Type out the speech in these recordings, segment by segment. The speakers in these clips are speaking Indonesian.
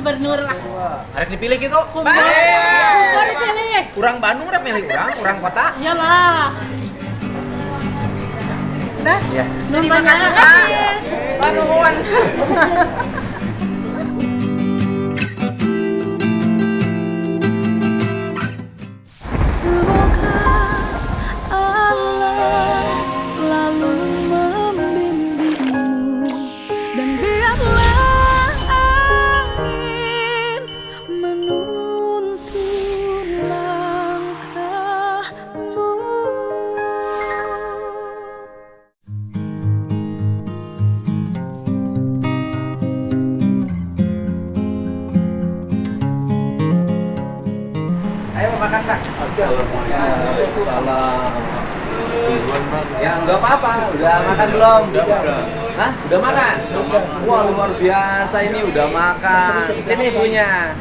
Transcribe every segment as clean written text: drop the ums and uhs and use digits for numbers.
gubernur lah. Arek dipilih gitu. Gubernur dipilih. Urang Bandung rek milih urang kota. Iyalah. Udah? Ya. Terima kasih. Pak Nuhun. Semoga Allah selalu membimbingmu dan biarlah angin menuntun langkahmu. Ayo makan Kak. Salam. Ya enggak apa-apa. Udah makan belum? Udah. Hah? Udah makan? Wah, luar biasa ini udah makan. Sini ibunya.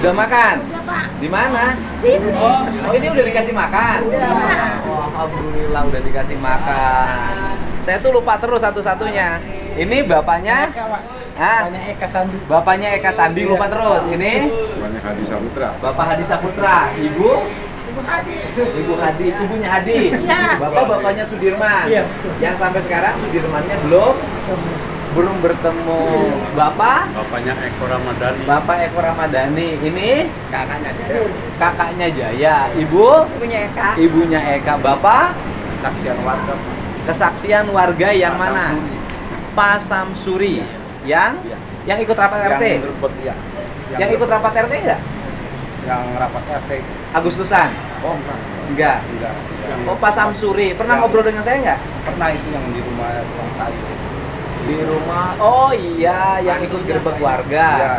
Udah makan? Udah, Pak. Di mana? Sini. Oh, ini udah dikasih makan? Udah. Oh, alhamdulillah udah dikasih makan. Saya tuh lupa terus satu-satunya. Ini bapaknya? Ah, Eka Sandi. bapaknya Eka Sandi lupa terus. Ini Banyak Hadi Saputra. Bapak Hadi Saputra. Ibu? Ibu Hadi, ibunya Hadi. Iya. Bapaknya Sudirman. Yang sampai sekarang Sudirmannya belum bertemu. Bapaknya Eko Ramadhani. Bapak Eko Ramadhani. Ini Kakaknya Jaya. kakaknya Jaya. Ibu? Punya Eka. Ibunya Eka. Bapak? Kesaksian warga. Kesaksian warga yang Pak mana? Samsuri. Pak Samsuri. Yang? Iya. Yang ikut rapat RT? Yang gerbek, ya. Yang ikut rapat RT enggak? Yang rapat RT. Agustusan? Oh, enggak. Enggak. Enggak. Yang Oh, Pak Samsuri. Pernah Yang- ngobrol dengan saya enggak? pernah itu yang di rumah tukang sayur. Di rumah. Oh iya, yang ikut gerbek warga. Iya.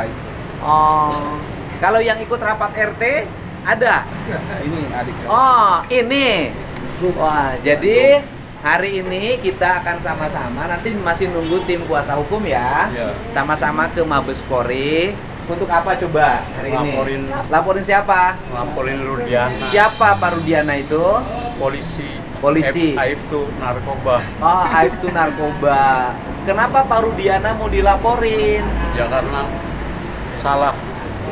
Oh. Kalau yang ikut rapat RT ada? Ini adik saya. Oh, ini. Wah, jadi hari ini kita akan sama-sama, nanti masih nunggu tim kuasa hukum ya. Iya. Sama-sama ke Mabes Polri. Untuk apa coba hari Laporin. ini? Laporin siapa? Laporin Rudiana. Siapa Pak Rudiana itu? Polisi. Polisi. Aib tuh narkoba. Oh, aib itu narkoba. Kenapa Pak Rudiana mau dilaporin? Ya karena salah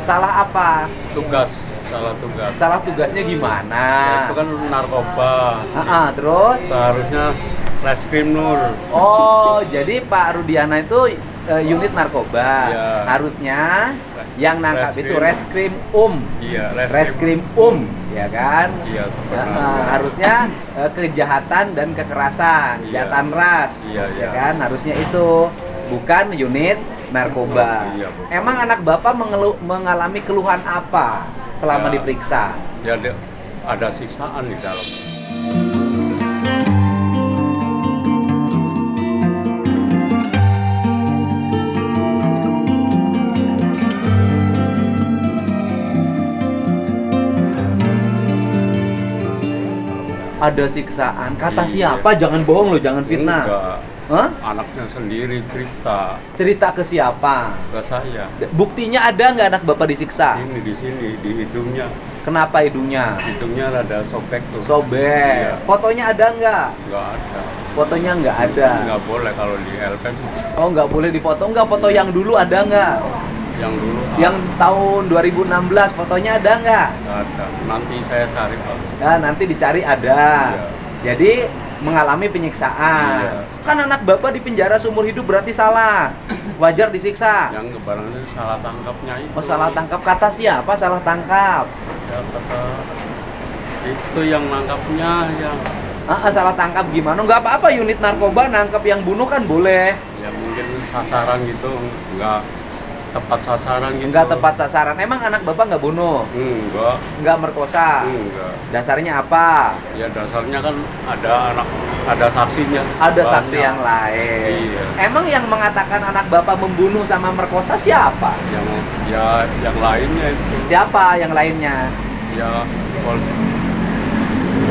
Salah apa? salah tugas. Salah tugasnya gimana? Ya, itu kan narkoba. Terus? Seharusnya Reskrim Nur. Oh, jadi Pak Rudiana itu unit narkoba. Iya. Harusnya yang nangkap itu Reskrim. Iya, Reskrim ya kan? Iya, sebenarnya. Harusnya kejahatan dan kekerasan, Iya. kejahatan ras, Iya, ya iya. kan? Harusnya itu bukan unit narkoba. Iya, Bu. Emang anak Bapak mengalami keluhan apa selama Ya. diperiksa? Ya ada siksaan di dalam. Ada siksaan. Kata Iya. siapa? Jangan bohong loh, jangan fitnah. Enggak. Hah? Anaknya sendiri cerita Cerita ke siapa? ke saya. Buktinya ada nggak anak Bapak disiksa? Ini di sini di hidungnya. Kenapa hidungnya? Hidungnya rada sobek tuh. Sobek. Iya. Fotonya ada nggak? Enggak ada. Fotonya nggak ada. Enggak boleh kalau di LPM. Oh, nggak boleh difoto. Nggak, foto yang dulu ada nggak? Yang dulu Yang tahun 2016 fotonya ada nggak? enggak ada. Nanti saya cari, Pak. Ya, nanti dicari ada. Iya. Jadi mengalami penyiksaan. Iya. Kan anak Bapak di penjara seumur hidup berarti salah. Wajar disiksa. Yang kebarangannya salah tangkapnya itu. Oh, salah tangkap. Kata siapa salah tangkap? Ya, kata itu yang nangkapnya yang Salah tangkap gimana? Nggak apa-apa, unit narkoba nangkap yang bunuh kan boleh. ya mungkin sasaran gitu enggak tepat sasaran gitu. Nggak tepat sasaran. Emang anak Bapak nggak bunuh? Enggak. Nggak merkosa? Enggak. Dasarnya apa? Ya dasarnya kan ada saksinya. Ada Banyak. saksi yang lain. Iya. Emang yang mengatakan anak Bapak membunuh sama merkosa siapa? Yang lainnya itu Siapa yang lainnya? ya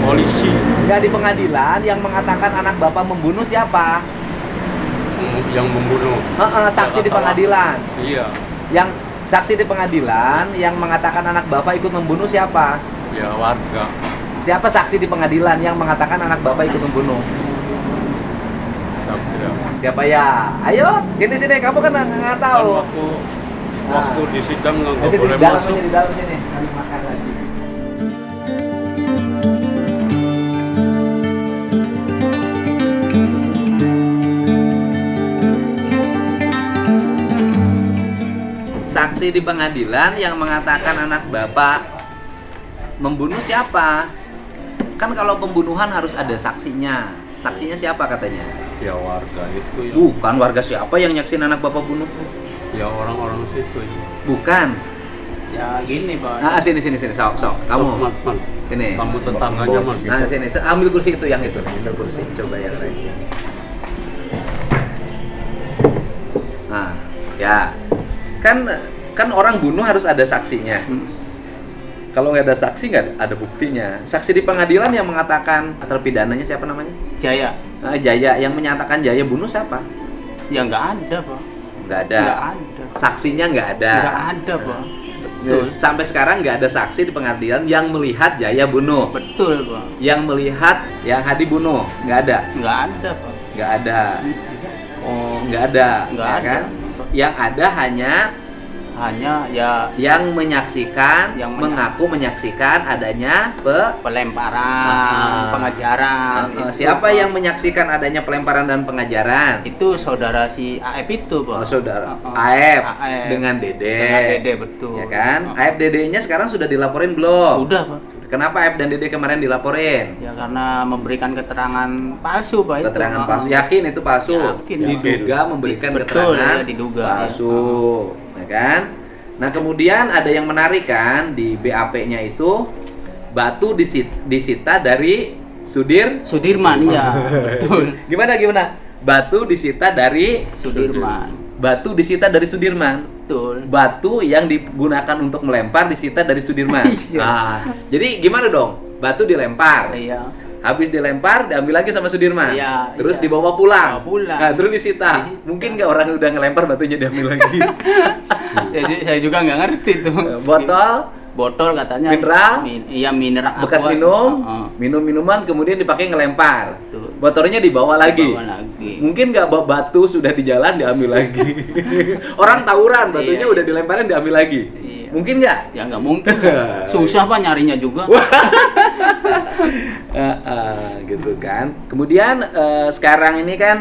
polisi Nggak di pengadilan yang mengatakan anak Bapak membunuh siapa? yang membunuh. Saksi Ya, di kata- pengadilan. Iya. Yang saksi di pengadilan yang mengatakan anak Bapak ikut membunuh siapa? Ya warga. Siapa saksi di pengadilan yang mengatakan anak Bapak ikut membunuh? Siapa ya? Siapa ya? Ayo, sini kamu kan nggak Kan tahu. waktu waktu di sidang nggak Masih boleh di dalam masuk. aja, di dalam sini. Kami makan lagi. Saksi di pengadilan yang mengatakan anak bapak membunuh siapa? Kan kalau pembunuhan harus ada saksinya. Saksinya siapa katanya? Ya warga itu ya. Bukan warga siapa yang nyaksin anak bapak bunuh? Ya orang-orang situ ya. Bukan. Ya gini Pak. Ah, sini sok. Kamu. Man, man. Sini. Kamu tetangganya man. Nah, sini. Ambil kursi itu yang itu. Ambil kursi. Coba yang lain. Nah, ya. Kan orang bunuh harus ada saksinya. Kalau nggak ada saksi nggak ada buktinya. Saksi di pengadilan yang mengatakan terpidananya siapa namanya? Jaya. Jaya. Yang menyatakan Jaya bunuh siapa? Ya nggak ada Pak. Nggak ada. Nggak ada. Saksinya nggak ada. Nggak ada Pak. Betul. Sampai sekarang nggak ada saksi di pengadilan yang melihat Jaya bunuh. Betul Pak. Yang melihat yang Hadi bunuh nggak ada. Nggak ada Pak. Nggak ada. Oh, nggak ada. Nggak ya ada. Kan? Yang ada hanya ya yang menyaksikan, Yang mengaku menyaksikan adanya pelemparan, pengajaran. siapa Pak. yang menyaksikan adanya pelemparan dan pengajaran? Itu saudara si AF itu Oh, Pak. saudara Oh, AF AF. dengan Dede. Dengan Dede betul. Ya kan? Oh. AF Dedenya sekarang sudah dilaporin belum? Udah Pak. Kenapa AF dan Dede kemarin dilaporin? Ya karena memberikan keterangan palsu Pak itu. Keterangan palsu. Yakin itu palsu? Yakin. Diduga memberikan Betul, keterangan ya, diduga, palsu. Ya kan? Nah, kemudian ada yang menarik kan di BAP-nya itu batu disita dari Sudirman iya, betul. Gimana? Batu disita dari Sudirman. Batu disita dari Sudirman. Betul. Batu yang digunakan untuk melempar disita dari Sudirman. Iya. Nah, jadi gimana dong? Batu dilempar. Iya. Habis dilempar, diambil lagi sama Sudirman. Iya, Terus iya. dibawa pulang. Bawa pulang. Nah, terus disita. Disita. Mungkin nggak orang udah ngelempar batunya diambil lagi. Saya juga nggak ngerti tuh. Botol katanya. Mineral? Iya mineral. Bekas aqua. minum, Heeh. minuman kemudian dipakai ngelempar. Betul. Botolnya dibawa lagi. Dibawa lagi. Mungkin nggak batu sudah di jalan diambil lagi. Orang tawuran, batunya Iya, udah dilemparin diambil lagi. Iya. Mungkin nggak? Ya nggak mungkin. Susah Pak nyarinya juga. Gitu kan. Kemudian sekarang ini kan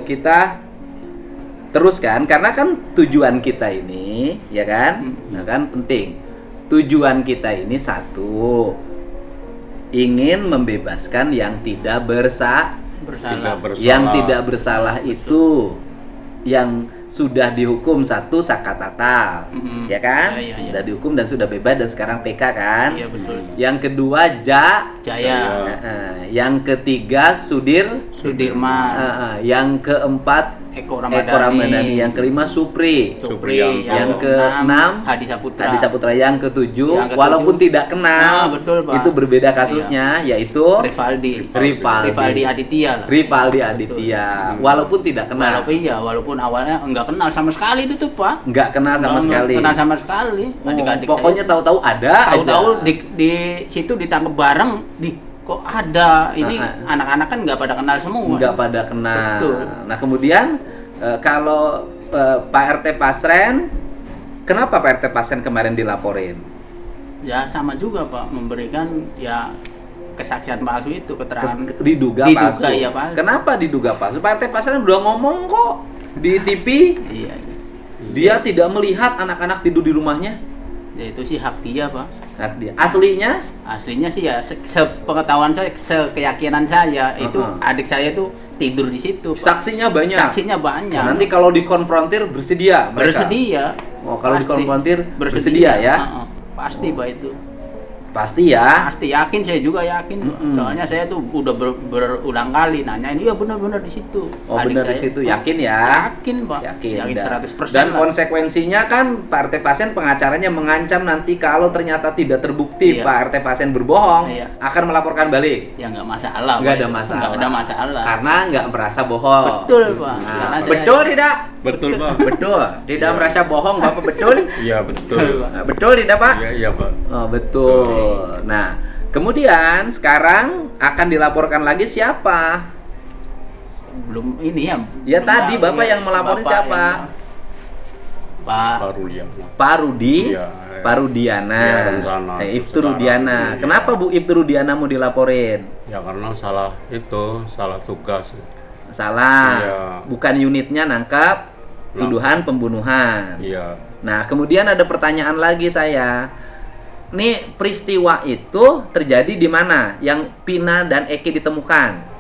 kita teruskan karena kan tujuan kita ini, ya kan? Nah kan penting. Tujuan kita ini satu, ingin membebaskan yang tidak Bersalah. Yang tidak bersalah itu yang sudah dihukum satu sakatatal, Mm-mm. ya kan? Iya. Sudah dihukum dan sudah bebas dan sekarang PK kan? Iya betul. Yang kedua Jaya. Yang ketiga Sudirman. Yang keempat Eko Eko Ramadhani. Yang kelima Supri. Supri. Yang keenam Hadi Saputra. Hadi Saputra. Yang ketujuh Yang ketujuh, walaupun tidak kenal, betul, Pak. itu berbeda kasusnya, yaitu Rivaldi Aditya lah. Rivaldi Aditya. Walaupun tidak kenal, Walaupun awalnya enggak kenal sama sekali itu tuh Pak. nggak kenal sama Nggak sekali. kenal sama sekali. Oh, Adik-adik pokoknya saya tahu-tahu ada tahu-tahu aja. di situ ditangkap bareng kok ada ini anak-anak kan nggak pada kenal semua. Nggak pada kenal. Betul. Nah kemudian kalau Pak RT Pasren, kenapa Pak RT Pasren kemarin dilaporin? Ya sama juga Pak memberikan ya kesaksian palsu itu keterangan. Diduga palsu. Iya palsu. Kenapa diduga palsu? Pak RT Pasren udah ngomong kok di TV. Iya. Dia tidak melihat anak-anak tidur di rumahnya. Ya itu sih hak dia Pak. Hak dia. Aslinya? Aslinya sih ya sepengetahuan saya, sekeyakinan saya itu adik saya tuh tidur di situ. Pak. Saksinya banyak. Saksinya banyak. Nah, nanti kalau dikonfrontir bersedia mereka? Bersedia. Oh, kalau Pasti. dikonfrontir bersedia ya? Pasti Pak itu. Pasti ya. Pasti yakin, saya juga yakin. Soalnya saya tuh udah berulang kali nanya ini ya benar-benar di situ. Oh, Adik benar di saya situ, tuh yakin ya? Yakin Pak. Yakin. Yakin 100%. Dan lah. konsekuensinya kan Pak RT Pasien pengacaranya mengancam nanti kalau ternyata tidak terbukti Iya. Pak RT Pasien berbohong, Iya. akan melaporkan balik. Ya nggak masalah. Nggak Pak, ada itu. masalah. Nggak ada masalah. Karena nggak merasa bohong. Betul Pak. Nah, Karena saya- betul tidak? Betul Pak. Betul. Tidak Iya. merasa bohong, Bapak betul? Iya betul. Nah, betul tidak Pak? Iya Pak. Oh, betul. Nah, kemudian sekarang akan dilaporkan lagi siapa? Belum ini ya. Ya belum tadi tahu, Bapak ya. yang melaporin Bapak siapa? Pak Pak Rudi, Iya, Pak Rudiana, Iya, rencana Ibtu sekarang Rudiana. ini, Kenapa iya. Bu Ibtu Rudiana mau dilaporin? Ya karena salah tugas. Salah, Iya. bukan unitnya nangkap tuduhan pembunuhan. Iya, Nah, kemudian ada pertanyaan lagi saya. Nih peristiwa itu terjadi di mana? Yang Pina dan Eki ditemukan?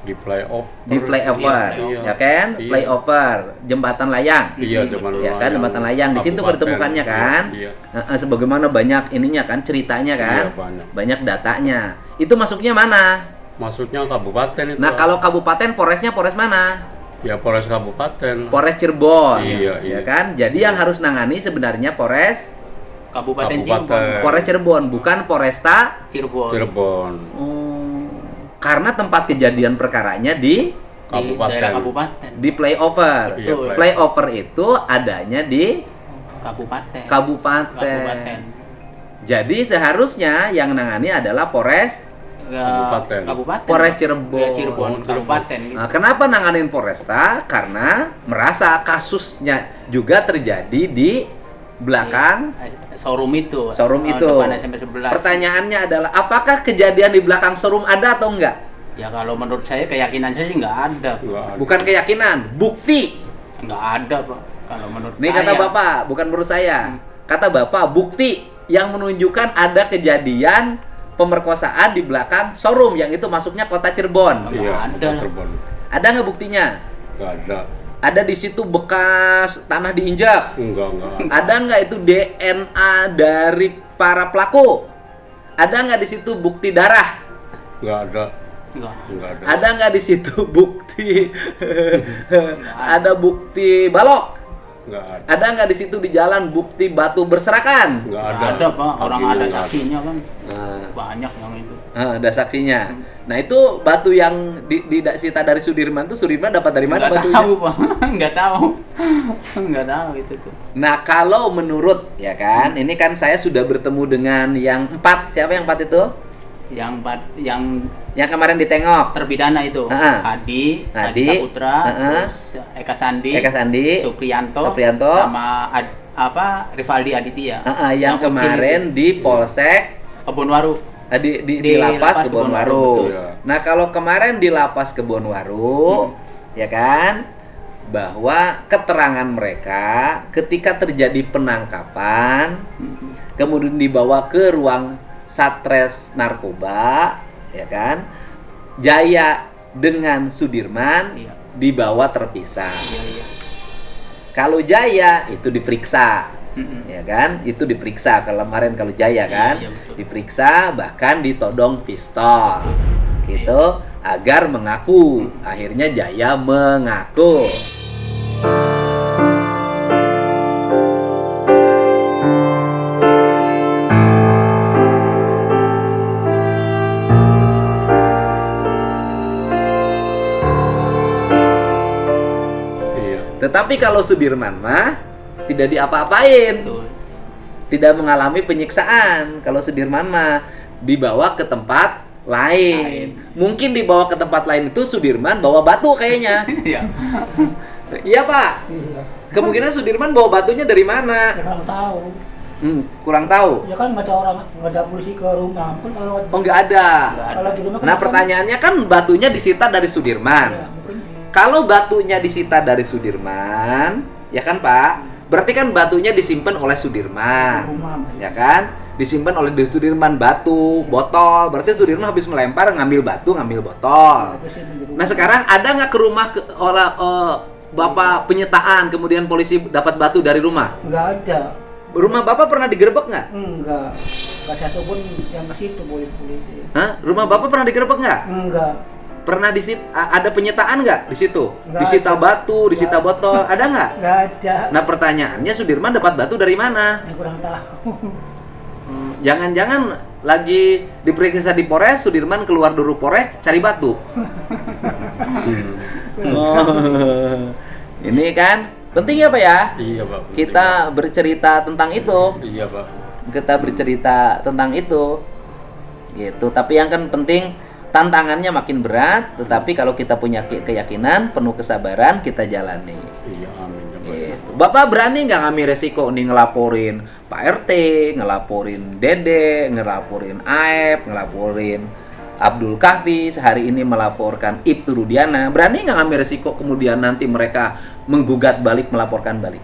di playoff. Di flyover, Iya. ya kan? Iya. Flyover, jembatan layang. Iya, zaman Ya kan, jembatan layang di situ Kabupaten. ditemukannya kan? Iya. Sebagaimana banyak ininya kan, ceritanya kan? Iya, banyak. Banyak datanya. Itu masuknya mana? Masuknya kabupaten itu. Nah, kalau kabupaten Polresnya Polres mana? ya Polres Kabupaten. Polres Cirebon. Iya, Ya iya. kan? Jadi yang harus nangani sebenarnya Polres Kabupaten Kabupaten. Cirebon. Polres Cirebon, bukan Polresta. Cirebon. Karena tempat kejadian perkaranya di Kabupaten. Daerah kabupaten. flyover. Iya, Flyover itu adanya di Kabupaten. kabupaten. Jadi seharusnya yang nangani adalah Polres Kabupaten. Polres Cirebon. Ya, Cirebon, kabupaten gitu. Nah, kenapa nanganin Polresta? Karena merasa kasusnya juga terjadi di belakang Showroom itu. showroom itu. Depan SMP 11. Pertanyaannya adalah, apakah kejadian di belakang showroom ada atau enggak? Ya kalau menurut saya keyakinan saya sih nggak ada. Nggak ada. Bukan keyakinan, bukti. Nggak ada, Pak. Kalau menurut Nih saya. kata Bapak, bukan menurut saya. Kata Bapak, bukti yang menunjukkan ada kejadian pemerkosaan di belakang showroom yang itu masuknya kota Cirebon. Nggak Iya, ada. Cirebon. Ada nggak buktinya? Nggak ada. Ada di situ bekas tanah diinjak. Enggak. Ada nggak itu DNA dari para pelaku? Ada nggak di situ bukti darah? Nggak ada. Nggak. Nggak ada. Ada nggak di situ bukti? Ada bukti balok? Nggak ada. Ada nggak di situ di jalan bukti batu berserakan? Nggak Nggak ada. ada, Pak. Orang Saksinya ada nggak ada. saksinya kan. Nah, Banyak yang itu. ada saksinya. Nah itu batu yang disita dari Sudirman tuh Sudirman dapat dari mana Nggak batunya? tahu, Pak. Nggak tahu. Nggak tahu itu tuh. Nah kalau menurut ya kan, ini kan saya sudah bertemu dengan yang 4. Siapa yang 4 itu? Yang kemarin ditengok. Terpidana itu. Adi. Adi Saputra, terus Eka Sandi, Supriyanto, sama Rivaldi Aditya. Yang kemarin di Polsek Kebonwaru. di lapas Kebonwaru. betul. Nah kalau kemarin di lapas Kebonwaru, ya kan, bahwa keterangan mereka ketika terjadi penangkapan, kemudian dibawa ke ruang Satres Narkoba, ya kan, Jaya dengan Sudirman Iya. dibawa terpisah. Iya. Kalau Jaya itu diperiksa, Mm-mm. ya kan, itu diperiksa. Kemarin kalau Jaya kan Iya, betul. diperiksa, bahkan ditodong pistol gitu agar mengaku. Akhirnya Jaya mengaku. Iya. Tetapi kalau Sudirman mah tidak diapa-apain, Betul. tidak mengalami penyiksaan. Kalau Sudirman mah dibawa ke tempat lain. Mungkin dibawa ke tempat lain itu Sudirman bawa batu kayaknya. Iya. Iya Pak. Kemungkinan Sudirman bawa batunya dari mana? Ya kan tahu. Kurang tahu. Ya kan nggak ada orang, nggak ada polisi ke rumah. Kan kalau Oh nggak ada. Nggak ada. kalau di rumah kan Nah pertanyaannya kan batunya disita dari Ya, Sudirman. mungkin Kalau batunya disita dari Sudirman, ya kan Pak? Berarti kan batunya disimpan oleh Sudirman. rumah. Ya kan? Disimpan oleh Sudirman batu, botol. Berarti Sudirman habis melempar ngambil batu, ngambil botol. Nah sekarang ada nggak ke rumah Bapak penyitaan kemudian polisi dapat batu dari rumah? Nggak ada. Rumah Bapak pernah digerebek nggak? Enggak. Nggak satu pun yang ke situ polisi. Hah? Rumah Bapak pernah digerebek nggak? Enggak. Pernah ada penyitaan nggak di situ? Nggak Disita ada. batu, disita Nggak. botol, ada nggak? Nggak ada. Nah pertanyaannya Sudirman dapat batu dari mana? Yang kurang tahu. Jangan-jangan lagi diperiksa di Polres, Sudirman keluar dulu Polres cari batu. Ini kan penting ya Pak ya? Iya, Pak. penting, Kita bercerita tentang itu. Pak. Iya, Pak. Kita bercerita tentang itu. Gitu. Tapi yang kan penting tantangannya makin berat, tetapi kalau kita punya keyakinan, penuh kesabaran, kita jalani. Iya, amin. Ya, Pak. Gitu. gitu. Bapak berani nggak ngambil resiko nih ngelaporin Pak RT, ngelaporin Dede, ngelaporin Aep, ngelaporin Abdul Kahfi, sehari ini melaporkan Ibtu Rudiana. Berani nggak ngambil resiko kemudian nanti mereka menggugat balik, melaporkan balik?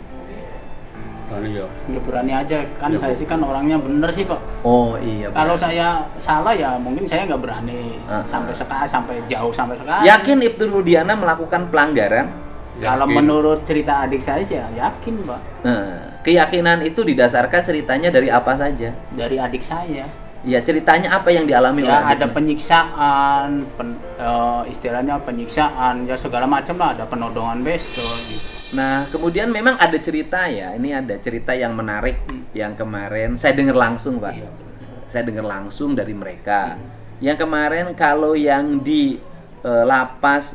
Berani ya. Ya berani aja kan, Ya, saya sih kan orangnya bener sih Pak. Oh iya. Kalau berani. saya salah ya mungkin saya nggak berani sampai sekarang, sampai jauh sampai sekarang. Yakin Ibtu Rudiana melakukan pelanggaran? Kalau Yakin. menurut cerita adik saya sih ya yakin Pak. Keyakinan itu didasarkan ceritanya dari apa saja? Dari adik saya. Ya, ceritanya apa yang dialami oleh Ya ada adiknya? penyiksaan, istilahnya penyiksaan, ya segala macam lah, ada penodongan pistol gitu. Nah, kemudian memang ada cerita ya. Ini ada cerita yang menarik yang kemarin saya dengar langsung, Pak. Iya. Saya dengar langsung dari mereka. Yang kemarin kalau yang di lapas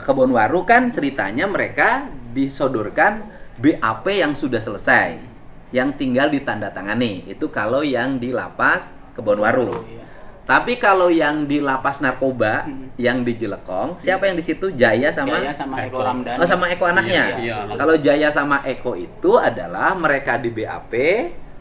Kebonwaru kan ceritanya mereka disodorkan BAP yang sudah selesai, yang tinggal ditandatangani. Itu kalau yang di lapas Kebonwaru. Iya. Tapi kalau yang di lapas narkoba, yang di Jelekong, siapa yang di situ? Jaya sama Jaya sama Eko Eko. Ramdhani. Oh, sama Eko anaknya. Iya, anak. Kalau Jaya sama Eko itu adalah mereka di BAP,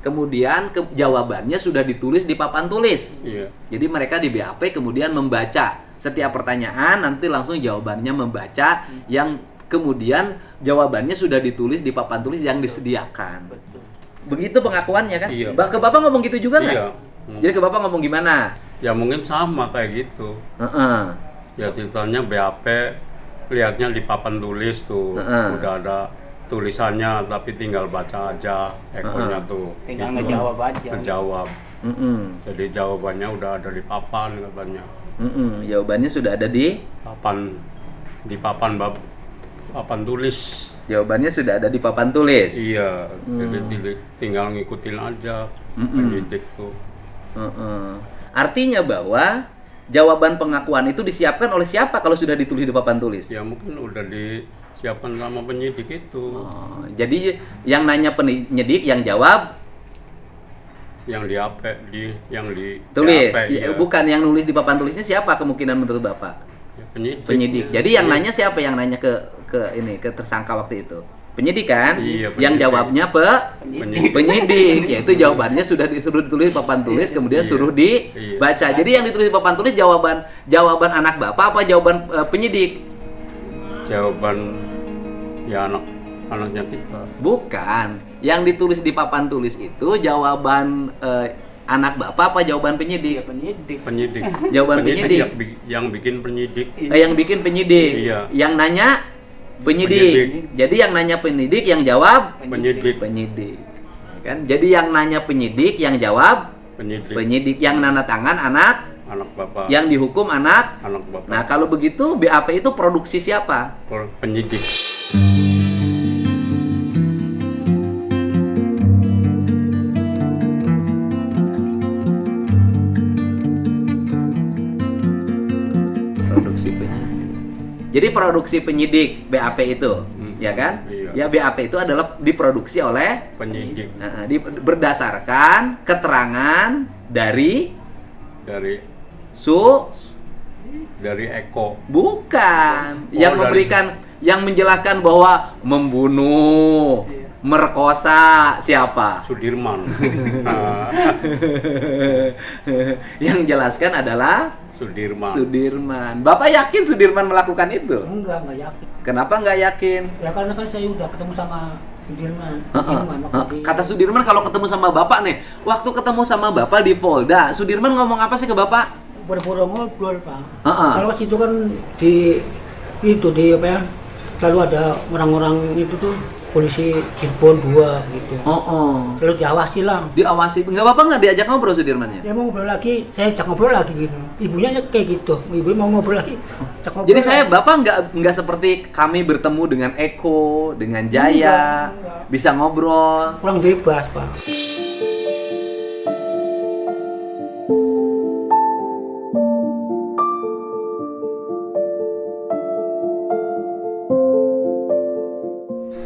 kemudian jawabannya sudah ditulis di papan tulis. Iya. Jadi mereka di BAP kemudian membaca setiap pertanyaan, nanti langsung jawabannya membaca, yang kemudian jawabannya sudah ditulis di papan tulis yang disediakan. Betul. Begitu pengakuannya kan? Iya. Ke Bapak ngomong gitu juga nggak? Iya. Jadi ke Bapak ngomong gimana? Ya mungkin sama kayak gitu. Heeh. Ya ceritanya BAP lihatnya di papan tulis tuh. Udah ada tulisannya tapi tinggal baca aja ekornya tuh. Tinggal Gitu. ngejawab aja. Ngejawab. Jadi jawabannya udah ada di papan katanya. Jawabannya sudah ada di Papan tulis. Jawabannya sudah ada di papan tulis. Iya, jadi tinggal ngikutin aja penyidik tuh. Artinya bahwa jawaban pengakuan itu disiapkan oleh siapa kalau sudah ditulis di papan tulis? Ya mungkin udah disiapkan sama penyidik itu. Oh, jadi yang nanya penyidik, yang jawab Yang yang di tulis. BAP, iya. Bukan yang nulis di papan tulisnya siapa kemungkinan menurut Bapak? Ya, penyidik. Penyidik. Jadi yang Iya. nanya siapa yang nanya ke tersangka waktu itu? Penyidik kan? Iya, Yang penyidik. jawabnya penyidik, yaitu jawabannya sudah disuruh ditulis di papan tulis, kemudian Iya. suruh dibaca. Iya. Jadi yang ditulis di papan tulis jawaban anak Bapak apa jawaban penyidik? Jawaban ya anaknya kita. Bukan. Yang ditulis di papan tulis itu jawaban anak Bapak apa jawaban Iya penyidik? penyidik. Penyidik. Jawaban penyidik. Yang bikin penyidik. Yang bikin penyidik. Iya. Yang nanya penyidik. Jadi yang nanya penyidik, yang jawab Penyidik. penyidik. Kan? Jadi yang nanya penyidik, yang jawab Penyidik. penyidik, yang nanda tangan anak, Anak bapak. yang dihukum anak. Anak bapak. Nah, kalau begitu BAP itu produksi siapa? Penyidik. Produksi penyidik. Jadi produksi penyidik BAP itu, ya kan? Ya Iya. BAP itu adalah diproduksi oleh Penyidik berdasarkan keterangan dari dari Eko. bukan Oh, yang dari- memberikan, yang menjelaskan bahwa membunuh, merkosa siapa? Sudirman. Nah, Yang jelaskan adalah Sudirman. Sudirman. Bapak yakin Sudirman melakukan itu? Enggak yakin. Kenapa nggak yakin? Ya karena kan saya udah ketemu sama Sudirman. Sudirman waktu di- Kata Sudirman kalau ketemu sama Bapak nih, waktu ketemu sama Bapak di Polda, Sudirman ngomong apa sih ke Bapak? pura-pura ngobrol, Pak. Heeh. Kalau situ kan di apa ya? Selalu ada orang-orang itu tuh polisi Cirebon 2 gitu. Selalu diawasi lah. Diawasi. Nggak Bapak nggak diajak ngobrol Sudirmannya? Dia mau ngobrol lagi, saya ajak ngobrol lagi gitu. Ibunya kayak gitu, ibu mau ngobrol lagi. ajak ngobrol Jadi saya lagi. Bapak nggak seperti kami bertemu dengan Eko, dengan Jaya, Enggak. bisa ngobrol. kurang bebas, Pak.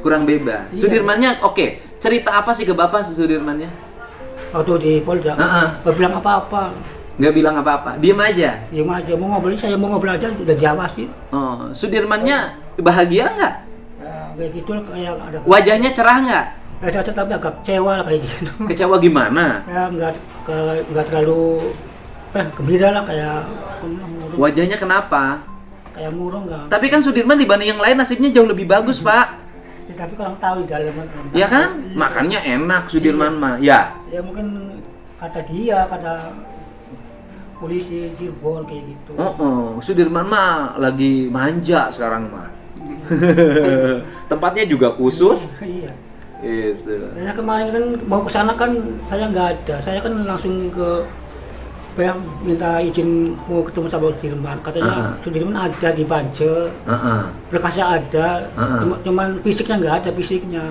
Kurang bebas. Iya. Sudirmannya oke. Cerita apa sih ke Bapak Sudirmannya? Waktu di Polda, Heeh. nggak bilang apa-apa. Nggak bilang apa-apa. Diem aja. Diam aja, mau ngobrol, saya mau ngobrol aja udah diawasi. Oh, Sudirmannya bahagia nggak? Ya, kayak gitu lah, kayak ada Wajahnya cerah nggak? tapi agak kecewa lah kayak gitu. Kecewa gimana? Ya nggak terlalu gembira lah, kayak murung. Wajahnya kenapa? Kayak murung nggak. Tapi kan Sudirman dibanding yang lain nasibnya jauh lebih bagus, Pak. Ya, tapi kalau tahu di dalam Ya kan? Makannya enak Sudirman mah. Ya. Ya mungkin kata polisi Cirebon kayak gitu. Sudirman mah lagi manja sekarang mah. Tempatnya juga khusus. Iya. Itu. Saya kemarin kan mau ke sana kan saya nggak ada. Saya kan langsung ke minta izin mau ketemu sama Sudirman. Katanya Sudirman ada di Banjar. Berkasnya ada. Cuman fisiknya nggak ada fisiknya.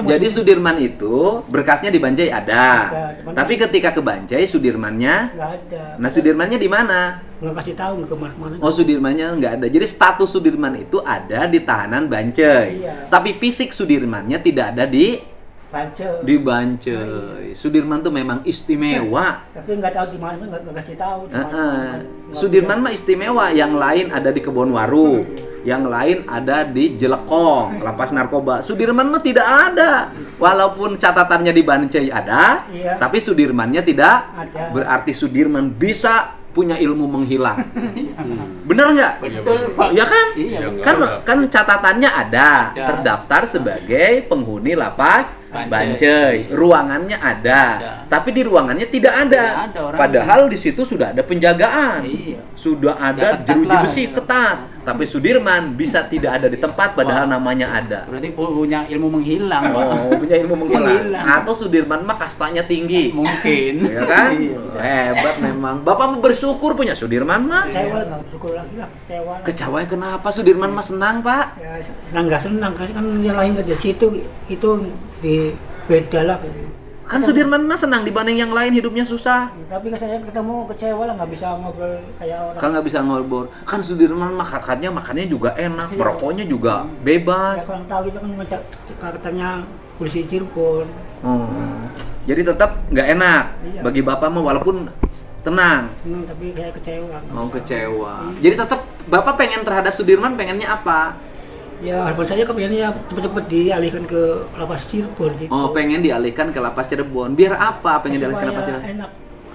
Jadi Sudirman itu berkasnya di Banjai ada. Tapi ketika ke Banjai Sudirmannya nggak ada. Nah, Sudirmannya di mana? Nggak kasih tahu ke mana-mana. Oh, Sudirmannya nggak ada. Jadi status Sudirman itu ada di tahanan Banjai. Iya. Tapi fisik Sudirmannya tidak ada di Banjar. Banjai. Sudirman tuh memang istimewa. Tapi nggak tahu di mana, nggak kasih tahu. Sudirman mah istimewa. Yang lain ada di Kebonwaru, yang lain ada di Jelekong, lapas narkoba. Sudirman mah tidak ada. Walaupun catatannya di Banjai ada, tapi Sudirmannya tidak. Ada. Berarti Sudirman bisa punya ilmu menghilang. Bener nggak? Betul, Pak. Ya kan? Iya, Kan catatannya ada, terdaftar sebagai penghuni lapas Banjai. Ruangannya ada. Tapi di ruangannya tidak ada. Tidak ada orang. Padahal di situ sudah ada penjagaan. Iya. Sudah ada Ya, ketat jeruji lah. besi ketat. Tapi Sudirman bisa tidak ada di tempat padahal namanya ada. Berarti punya ilmu menghilang, Pak. Oh, punya ilmu menghilang. Menghilang. Atau Sudirman mah kastanya tinggi. Mungkin. Ya kan? Iya, bisa. Hebat memang. Bapak mau bersyukur punya Sudirman mah. Kecewa nggak bersyukur lagi lah, kecewa. Kecewa kenapa? Sudirman mah senang, Pak. Ya senang nggak senang kan yang lain nggak di situ, itu di beda lah. Kan Sudirman mah senang dibanding yang lain hidupnya susah. Tapi saya ketemu kecewa lah, nggak bisa ngobrol kayak orang. Kan nggak bisa ngobrol. Kan Sudirman mah katanya makannya juga enak, merokoknya juga Ya bebas. kalau tahu itu kan katanya polisi Cirebon. Jadi tetap nggak enak Iya. bagi Bapak mah walaupun tenang. Tapi saya kecewa. Oh, kecewa. Jadi tetap Bapak pengen terhadap Sudirman pengennya apa? Ya harapan saya kepengennya cepet-cepet dialihkan ke lapas Cirebon gitu. Oh, pengen dialihkan ke lapas Cirebon. Biar apa pengen dialihkan ke lapas Supaya Cirebon? enak.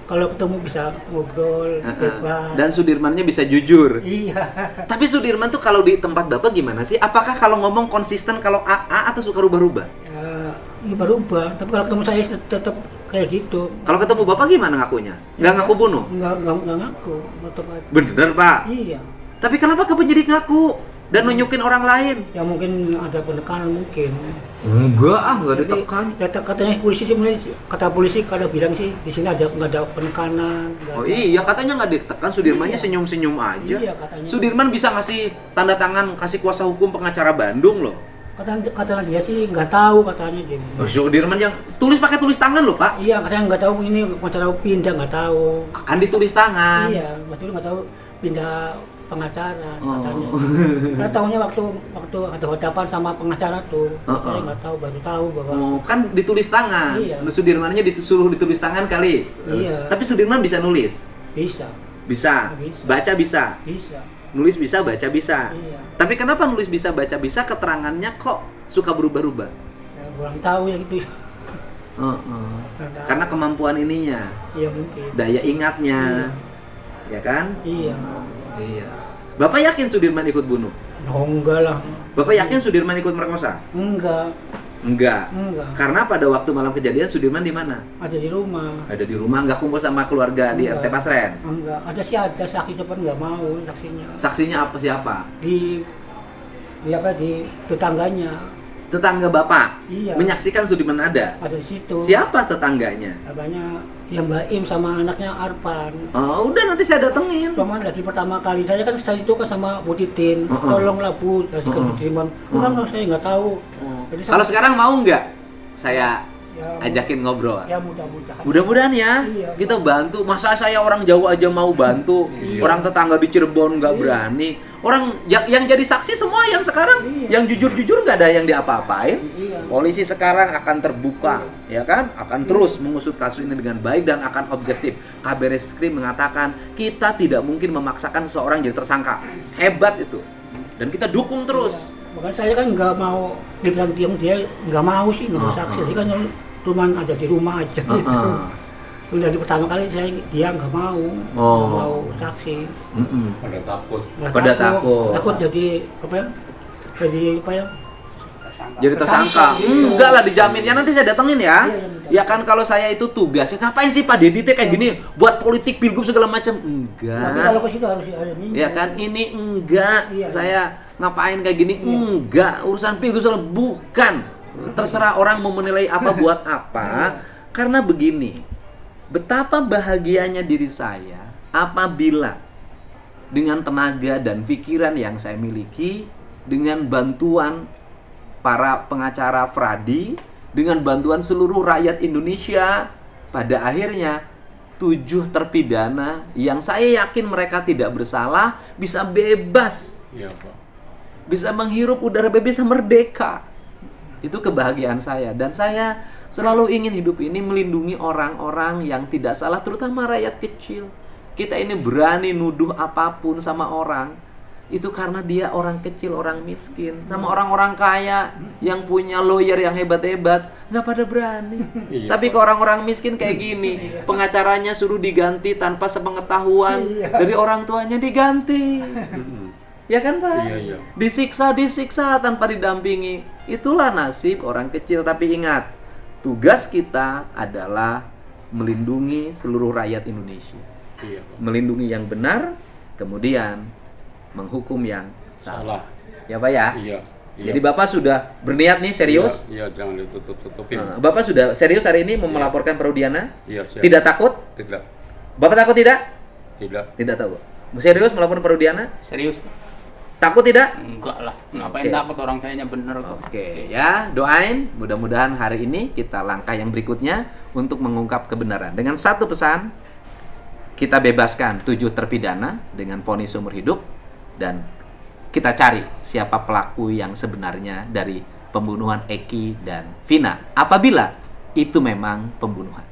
Kalau ketemu bisa ngobrol, bebas. Dan Sudirmannya bisa jujur. Iya. Tapi Sudirman tuh kalau di tempat Bapak gimana sih? Apakah kalau ngomong konsisten kalau A atau suka rubah-rubah? Ya berubah. Tapi kalau ketemu saya tetap kayak gitu. Kalau ketemu Bapak gimana ngakunya? Nggak ngaku bunuh? Nggak ngaku. Tetap aja. Bener, Pak. Iya. Tapi kenapa ke penyidik ngaku dan nunjukin orang lain? Ya mungkin ada penekanan mungkin. Enggak, nggak Jadi, ditekan. katanya polisi sih, kata polisi kada bilang sih di sini nggak ada penekanan. Oh iya, katanya nggak ditekan. Sudirmannya senyum-senyum aja. Iya, katanya. Sudirman bisa ngasih tanda tangan, kasih kuasa hukum pengacara Bandung loh. Katanya dia sih nggak tahu katanya dia. Oh, Sudirman yang tulis pakai tulis tangan loh, Pak. Iya, katanya nggak tahu ini masalah pindah, nggak tahu. Akan ditulis tangan. Iya, betul nggak tahu pindah pengacara Oh. katanya. Saya tahunya waktu ada hadapan sama pengacara tuh. Saya nggak tahu, baru tahu bahwa Oh, kan ditulis tangan. Iya. Sudirmannya disuruh ditulis tangan kali. Iya. Tapi Sudirman bisa nulis. bisa, Bisa. Bisa. Baca bisa. bisa. Nulis bisa, baca bisa. Iya. Tapi kenapa nulis bisa, baca bisa, keterangannya kok suka berubah-ubah? Ya, kurang tahu ya gitu. Karena kemampuan ininya, Iya mungkin. daya ingatnya, ya kan? Iya. Iya. Bapak yakin Sudirman ikut bunuh? Oh, enggak lah. Bapak yakin Sudirman ikut merkosa? Enggak. Enggak. Enggak. Karena pada waktu malam kejadian Sudirman di mana? Ada di rumah. Ada di rumah, nggak kumpul sama keluarga di RT Enggak. Pasren. Enggak. Ada saksi cepat nggak mau saksinya. Saksinya apa siapa? Di tetangganya. Tetangga Bapak Iya. menyaksikan Sudirman ada. Ada di situ. Siapa tetangganya? Katanya yang Mbak Im sama anaknya Arpan. Oh, udah nanti saya datengin. Cuman lagi pertama kali saya kan itu kan sama Bu Titin, tolonglah Bu kasih ke Bu Titin. Enggak saya nggak tahu. Jadi Kalau sekarang mau nggak saya ya, ajakin ngobrol? ya mudah-mudahan. Mudah-mudahan ya, Iya. kita bantu. Masa saya orang jauh aja mau bantu, orang tetangga di Cirebon nggak berani. Orang yang jadi saksi semua yang sekarang, Iya. yang jujur-jujur nggak ada yang diapa-apain. Iya. Polisi sekarang akan terbuka, ya kan? Akan terus mengusut kasus ini dengan baik dan akan objektif. Kabar Reskrim mengatakan kita tidak mungkin memaksakan seseorang jadi tersangka. Hebat itu. Dan kita dukung terus. Makanya saya kan nggak mau dibilang diam, dia nggak mau sih nggak mau saksi. Dia kan cuma ada di rumah aja gitu. Udah di pertama kali dia nggak mau, nggak mau saksi. Pada takut. Pada takut. Takut jadi apa ya? Jadi tersangka. Enggak lah, dijaminnya nanti saya datengin ya. Iya, Ya kan kalau saya itu tugasnya ngapain sih Pak Dedi kayak gini buat politik pilgub segala macam. Enggak. Tapi kalau ke situ harus ada ini. Ya kan ini enggak. Iya. Saya ngapain kayak gini? Enggak. Urusan pilgub segala bukan. Terserah orang mau menilai apa buat apa. Karena begini. Betapa bahagianya diri saya apabila dengan tenaga dan pikiran yang saya miliki, dengan bantuan para pengacara Fradi, dengan bantuan seluruh rakyat Indonesia, pada akhirnya 7 terpidana yang saya yakin mereka tidak bersalah bisa bebas, Iya, Pak. bisa menghirup udara bebas, bisa merdeka. Itu kebahagiaan saya, dan saya selalu ingin hidup ini melindungi orang-orang yang tidak salah, terutama rakyat kecil. Kita ini berani nuduh apapun sama orang itu karena dia orang kecil, orang miskin. Sama orang-orang kaya yang punya lawyer yang hebat-hebat nggak pada berani. Iya, Tapi ke orang-orang miskin kayak gini, pengacaranya suruh diganti tanpa sepengetahuan dari orang tuanya, diganti. Ya kan Pak? Iya. Disiksa tanpa didampingi. Itulah nasib orang kecil. Tapi ingat, tugas kita adalah melindungi seluruh rakyat Indonesia. Iya, Pak. Melindungi yang benar, kemudian menghukum yang salah. Salah. Ya Pak ya? Iya. Jadi Bapak sudah berniat nih serius? Iya, jangan ditutup-tutupin. Bapak sudah serius hari ini mau melaporkan Proudiana? Iya, siap. Tidak takut? Tidak. Bapak takut tidak? Tidak. Tidak takut. Serius melaporkan Proudiana? Serius? Takut tidak? Enggak lah. Ngapain Oke. takut, orang sayanya bener kok. Oke, ya doain mudah-mudahan hari ini kita langkah yang berikutnya untuk mengungkap kebenaran. Dengan satu pesan, kita bebaskan 7 terpidana dengan vonis seumur hidup, dan kita cari siapa pelaku yang sebenarnya dari pembunuhan Eki dan Vina, apabila itu memang pembunuhan.